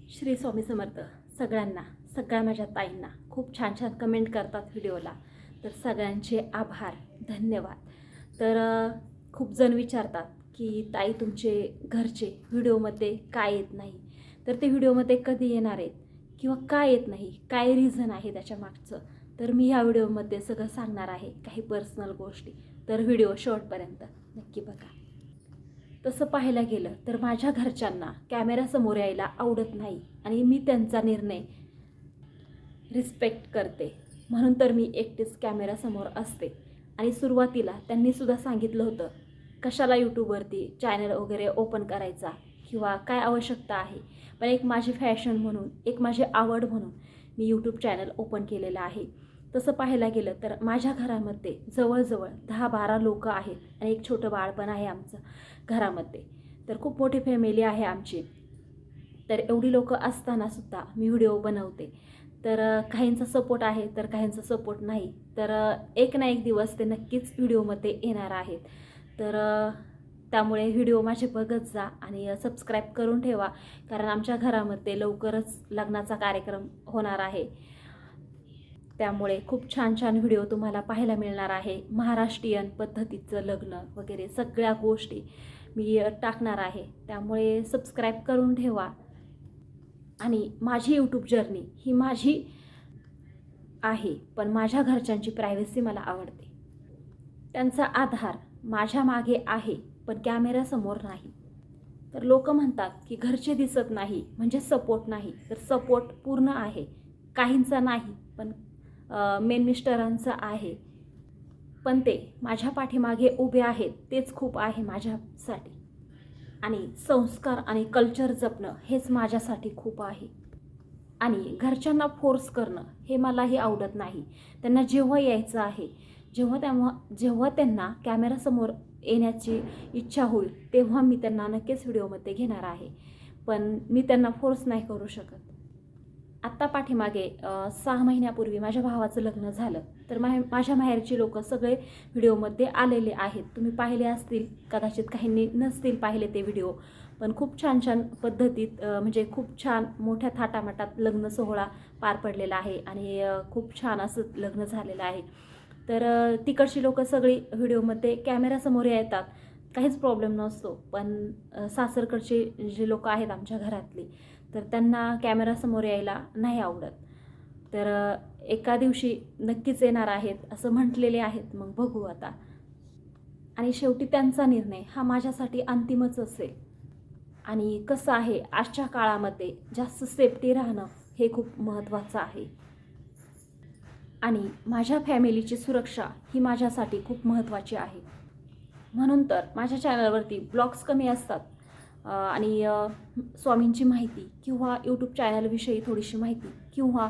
श्री स्वामी समर्थ सगळ्यांना, सगळ्या माझ्या ताईंना खूप छान छान कमेंट करतात व्हिडिओला. तर सगळ्यांचे आभार, धन्यवाद. तर खूप जण विचारतात की ताई तुमचे घरचे व्हिडिओमध्ये काय येत नाही, तर ते व्हिडिओमध्ये कधी येणार आहेत किंवा काय येत नाही, काय रिझन आहे त्याच्या मागचं. तर मी ह्या व्हिडिओमध्ये सगळं सांगणार आहे, काही पर्सनल गोष्टी. तर व्हिडिओ शेवटपर्यंत नक्की बघा. तसं पाहायला गेलं तर माझ्या घरच्यांना कॅमेऱ्यासमोर यायला आवडत नाही आणि मी त्यांचा निर्णय रिस्पेक्ट करते. म्हणून तर मी एकटीच कॅमेऱ्यासमोर असते. आणि सुरुवातीला त्यांनीसुद्धा सांगितलं होतं कशाला यूट्यूबवरती चॅनल वगैरे ओपन करायचा किंवा काय आवश्यकता आहे. पण एक माझी फॅशन म्हणून, एक माझी आवड म्हणून मी यूट्यूब चॅनल ओपन केलेलं आहे. तसं पाहायला गेलं तर माझ्या घरामध्ये जवळजवळ 10-12 लोक आहेत आणि एक छोटं बाळ पण आहे आमचं घरामध्ये. तर खूप मोठी फॅमिली आहे आमची. तर एवढी लोक असतानासुद्धा मी व्हिडिओ बनवते. तर काहींचा सपोर्ट आहे तर काहींचा सपोर्ट नाही. तर एक ना एक दिवस ते नक्कीच व्हिडिओमध्ये येणार आहेत. तर त्यामुळे व्हिडिओ माझे बघत जा आणि सबस्क्राईब करून ठेवा, कारण आमच्या घरामध्ये लवकरच लग्नाचा कार्यक्रम होणार आहे. त्यामुळे खूप छान छान व्हिडिओ तुम्हाला पाहायला मिळणार आहे. महाराष्ट्रीयन पद्धतीचं लग्न वगैरे सगळ्या गोष्टी मी टाकणार आहे. त्यामुळे सबस्क्राईब करून ठेवा. आणि माझी यूट्यूब जर्नी ही माझी आहे, पण माझ्या घरच्यांची प्रायव्हसी मला आवडते. त्यांचा आधार माझ्या मागे आहे, पण कॅमेऱ्यासमोर नाही. तर लोक म्हणतात की घरचे दिसत नाही म्हणजे सपोर्ट नाही. तर सपोर्ट पूर्ण आहे. काहींचा नाही, पण मेन मिस्टरांचं आहे. पण ते माझ्या पाठीमागे उभे आहेत, तेच खूप आहे माझ्यासाठी. आणि संस्कार आणि कल्चर जपणं हेच माझ्यासाठी खूप आहे. आणि घरच्यांना फोर्स करणं हे मलाही आवडत नाही. त्यांना जेव्हा यायचं आहे, जेव्हा त्यांना कॅमेरासमोर येण्याची इच्छा होईल तेव्हा मी त्यांना नक्कीच व्हिडिओमध्ये घेणार आहे. पण मी त्यांना फोर्स नाही करू शकत. आत्ता पाठीमागे 6 महिन्यापूर्वी माझ्या भावाचं लग्न झालं. तर माझ्या माहेरची लोक सगळे व्हिडिओमध्ये आलेले आहेत. तुम्ही पाहिले असतील, कदाचित काहींनी नसतील पाहिले ते व्हिडिओ. पण खूप छान छान पद्धतीत म्हणजे खूप छान मोठ्या थाटामाटात लग्न सोहळा पार पडलेला आहे आणि खूप छान असं लग्न झालेलं आहे. तर तिकडची लोक सगळी व्हिडिओमध्ये कॅमेऱ्यासमोर येतात, काहीच प्रॉब्लेम नसतो. पण सासरकडचे जे लोक आहेत आमच्या घरातली, तर त्यांना कॅमेरासमोर यायला नाही आवडत. तर एका दिवशी नक्कीच येणार आहेत असं म्हटलेले आहेत. मग बघू आता. आणि शेवटी त्यांचा निर्णय हा माझ्यासाठी अंतिमच असेल. आणि कसं आहे, आजच्या काळामध्ये जास्त सेफ्टी राहणं हे खूप महत्त्वाचं आहे. आणि माझ्या फॅमिलीची सुरक्षा ही माझ्यासाठी खूप महत्त्वाची आहे. म्हणून तर माझ्या चॅनलवरती ब्लॉग्स कमी असतात आणि स्वामींची माहिती किंवा यूट्यूब चॅनलविषयी थोडीशी माहिती किंवा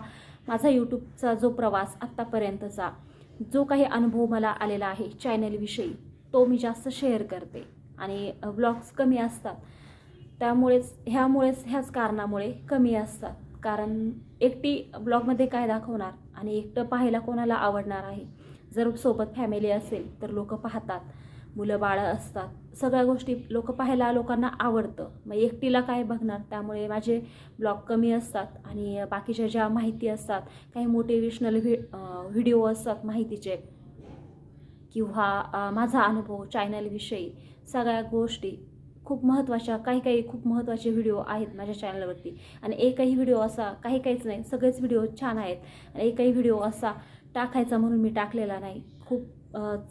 माझा यूट्यूबचा जो प्रवास आत्तापर्यंतचा जो काही अनुभव मला आलेला आहे चॅनलविषयी, तो मी जास्त शेअर करते. आणि ब्लॉग्स कमी असतात, ह्याच कारणामुळे कमी असतात. कारण एकटी ब्लॉगमध्ये काय दाखवणार आणि एकटं पाहायला कोणाला आवडणार आहे. जर सोबत फॅमिली असेल तर लोक पाहतात, मुलं बाळं असतात, सगळ्या गोष्टी लोकांना आवडतं. मग एकटीला काय बघणार. त्यामुळे माझे ब्लॉग कमी असतात आणि बाकीच्या ज्या माहिती असतात, काही मोटिवेशनल व्हिडिओ असतात माहितीचे, किंवा माझा अनुभव चॅनलविषयी, सगळ्या गोष्टी खूप महत्त्वाच्या, काही खूप महत्त्वाचे व्हिडिओ आहेत माझ्या चॅनलवरती. आणि एकही व्हिडिओ असा काहीच नाही, सगळेच व्हिडिओ छान आहेत. आणि एकही व्हिडिओ असा टाकायचा म्हणून मी टाकलेला नाही. खूप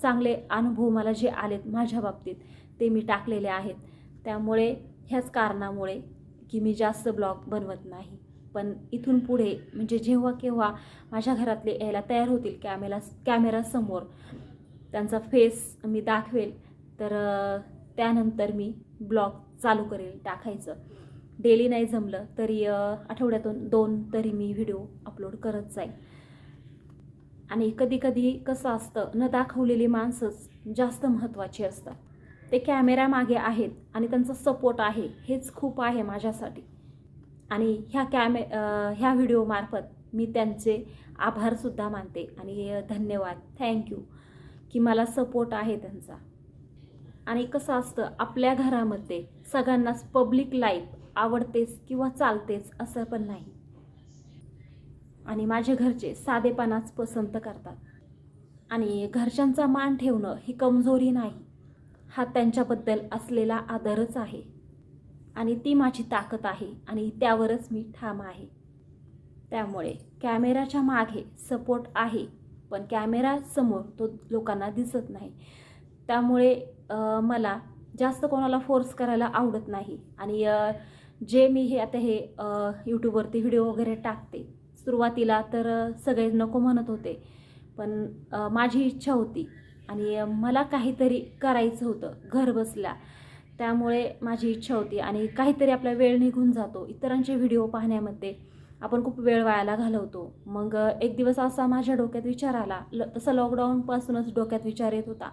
चांगले अनुभव मला जे आलेत माझ्या बाबतीत ते मी टाकलेले आहेत. त्यामुळे ह्याच कारणामुळे की मी जास्त ब्लॉग बनवत नाही. पण इथून पुढे म्हणजे जेव्हा केव्हा माझ्या घरातले यायला तयार होतील कॅमेरासमोर, त्यांचा फेस मी दाखवेल, तर त्यानंतर मी ब्लॉग चालू करेल टाकायचं. डेली नाही जमलं तरी आठवड्यातून 2 तरी मी व्हिडिओ अपलोड करत जाईल. आणि कधी कसं असतं, न दाखवलेली माणसंच जास्त महत्त्वाची असतात. ते कॅमेऱ्यामागे आहेत आणि त्यांचा सपोर्ट आहे, हेच खूप आहे माझ्यासाठी. आणि ह्या व्हिडिओमार्फत मी त्यांचे आभारसुद्धा मानते आणि धन्यवाद, थँक्यू की मला सपोर्ट आहे त्यांचा. आणि कसं असतं, आपल्या घरामध्ये सगळ्यांनाच पब्लिक लाईफ आवडतेच किंवा चालतेच असं पण नाही. आणि माझे घरचे साधेपणाच पसंत करतात. आणि घरच्यांचा मान ठेवणं ही कमजोरी नाही, हा त्यांच्याबद्दल असलेला आदरच आहे. आणि ती माझी ताकद आहे आणि त्यावरच मी ठाम आहे. त्यामुळे कॅमेराच्या मागे सपोर्ट आहे, पण कॅमेरासमोर तो लोकांना दिसत नाही. त्यामुळे मला जास्त कोणाला फोर्स करायला आवडत नाही. आणि जे मी आता हे यूट्यूबवरती व्हिडिओ वगैरे टाकते, सुरुवातीला तर सगळे नको म्हणत होते, पण माझी इच्छा होती आणि मला काहीतरी करायचं होतं घर बसल्या. त्यामुळे माझी इच्छा होती आणि काहीतरी आपला वेळ निघून जातो इतरांचे व्हिडिओ पाहण्यामध्ये. आपण खूप वेळ वायाला घालवतो. मग एक दिवस असा माझ्या डोक्यात विचार आला, तसं लॉकडाऊनपासूनच डोक्यात विचार येत होता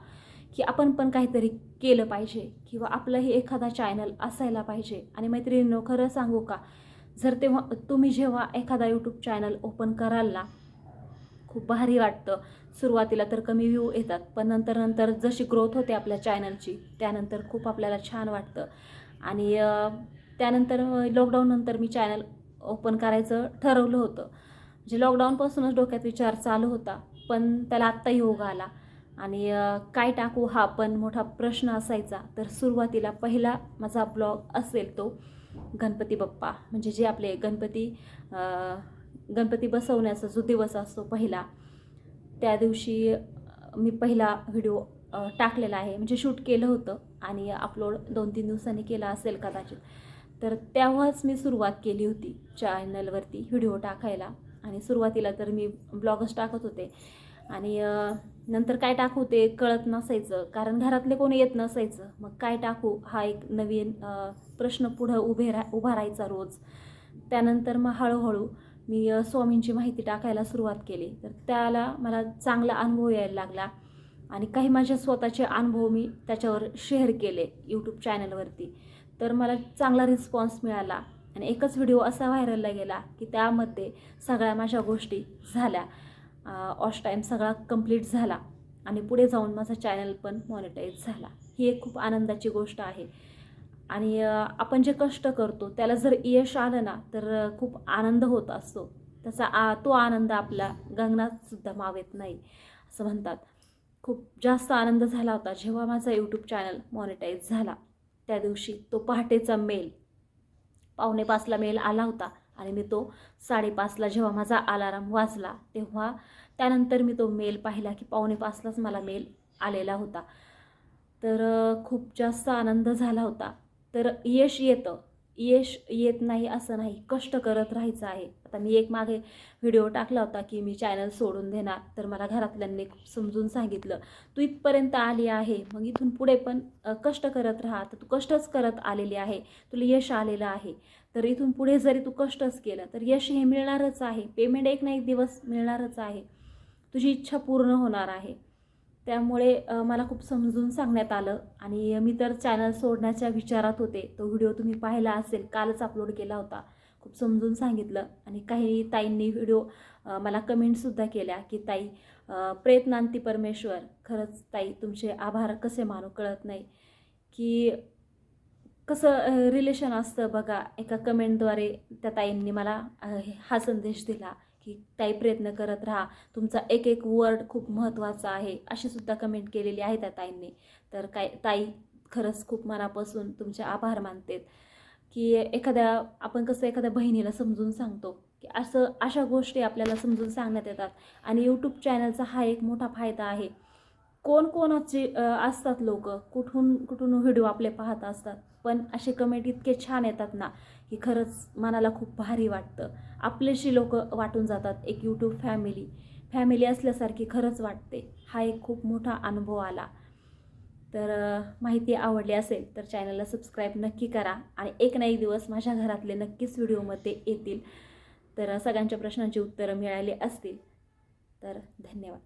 की आपण पण काहीतरी केलं पाहिजे किंवा आपलंही एखादा चॅनल असायला पाहिजे. आणि मैत्रिणींनो, खरं सांगू का, तुम्ही जेव्हा एखादा यूट्यूब चॅनल ओपन कराल ना, खूप भारी वाटतं. सुरुवातीला तर कमी व्ह्यू येतात, पण नंतर जशी ग्रोथ होते आपल्या चॅनलची त्यानंतर खूप आपल्याला छान वाटतं. आणि त्यानंतर लॉकडाऊननंतर मी चॅनल ओपन करायचं ठरवलं होतं. म्हणजे लॉकडाऊनपासूनच डोक्यात विचार चालू होता, पण त्याला आत्ता योग आला. आणि काय टाकू हा पण मोठा प्रश्न असायचा. तर सुरुवातीला पहिला माझा ब्लॉग असेल तो गणपती बाप्पा, म्हणजे जे आपले गणपती बसवण्याचा जो दिवस असतो पहिला, त्या दिवशी मी पहिला व्हिडिओ टाकलेला आहे. म्हणजे शूट केलं होतं आणि अपलोड 2-3 दिवसांनी केला असेल कदाचित. तर तेव्हाच मी सुरुवात केली होती चॅनलवरती व्हिडिओ टाकायला. आणि सुरुवातीला तर मी ब्लॉगच टाकत होते आणि नंतर काय टाकू ते कळत नसायचं, कारण घरातले कोणी येत नसायचं. मग काय टाकू हा एक नवीन प्रश्न पुढं उभा राहायचा रोज. त्यानंतर मग हळूहळू मी स्वामींची माहिती टाकायला सुरुवात केली. तर त्याला मला चांगला अनुभव यायला लागला आणि काही माझे स्वतःचे अनुभव मी त्याच्यावर शेअर केले यूट्यूब चॅनलवरती. तर मला चांगला रिस्पॉन्स मिळाला आणि एकच व्हिडिओ असा व्हायरलला गेला की त्यामध्ये सगळ्या माझ्या गोष्टी झाल्या. वॉच टाईम सगळा कंप्लीट झाला आणि पुढे जाऊन माझा चॅनल पण मॉनिटाईज झाला. ही एक खूप आनंदाची गोष्ट आहे. आणि आपण जे कष्ट करतो त्याला जर यश आलं ना, तर खूप आनंद होत असतो. तो आनंद आपला गगनातसुद्धा मावेत नाही असं म्हणतात. खूप जास्त आनंद झाला होता जेव्हा माझा यूट्यूब चॅनल मॉनिटाईज झाला. त्या दिवशी तो पहाटेचा मेल 4:45ला मेल आला होता आणि मी तो 5:30ला जेव्हा माझा अलाराम वाजला तेव्हा त्यानंतर मी तो मेल पाहिला की 4:45लाच मला मेल आलेला होता. तर खूप जास्त आनंद झाला होता. तर यश येत नाही असं नाही, कष्ट करत राहायचं आहे. आता मी एक मागे व्हिडिओ टाकला होता की मी चॅनल सोडून देणार, तर मला घरातल्यांनी खूप समजून सांगितलं, तू इथपर्यंत आली आहे, मग इथून पुढे पण कष्ट करत राहा. तर तू कष्टच करत आलेली आहे, तुला यश आलेलं आहे, तर इथून पुढे जरी तू कष्टच केलं तर यश हे मिळणारच आहे. पेमेंट एक ना एक दिवस मिळणारच आहे, तुझी इच्छा पूर्ण होणार आहे. त्यामुळे मला खूप समजून सांगण्यात आलं आणि मी तर चॅनल सोडण्याच्या विचारात होते. तो व्हिडिओ तुम्ही पाहिला असेल, कालच अपलोड केला होता. खूप समजून सांगितलं आणि काही ताईंनी व्हिडिओ मला कमेंटसुद्धा केल्या की ताई, प्रयत्नांती परमेश्वर. खरंच ताई, तुमचे आभार कसे मानू कळत नाही. की कसं रिलेशन असतं बघा. एका कमेंटद्वारे त्या ताईंनी मला हा संदेश दिला की ताई, प्रयत्न करत राहा, तुमचा एक एक वर्ड खूप महत्त्वाचा आहे, अशी सुद्धा कमेंट केलेली आहे त्या ताईंनी. तर ताई, खरंच खूप मनापासून तुमचे आभार मानते. की आपण कसं एखाद्या बहिणीला समजून सांगतो की अशा गोष्टी आपल्याला समजून सांगण्यात येतात. आणि यूट्यूब चॅनलचा हा एक मोठा फायदा आहे. कोणाचे असतात लोक, कुठून व्हिडिओ आपले पाहत असतात, पण असे कमेंट इतके छान येतात ना की खरंच मनाला खूप भारी वाटतं. आपलेशी लोक वाटून जातात. एक यूट्यूब फॅमिली असल्यासारखी खरंच वाटते. हा एक खूप मोठा अनुभव आला. तर माहिती आवडली असेल तर चॅनलला सबस्क्राईब नक्की करा आणि एक ना एक दिवस माझ्या घरातले नक्कीच व्हिडिओमध्ये येतील. तर सगळ्यांच्या प्रश्नांची उत्तरं मिळाली असतील. तर धन्यवाद.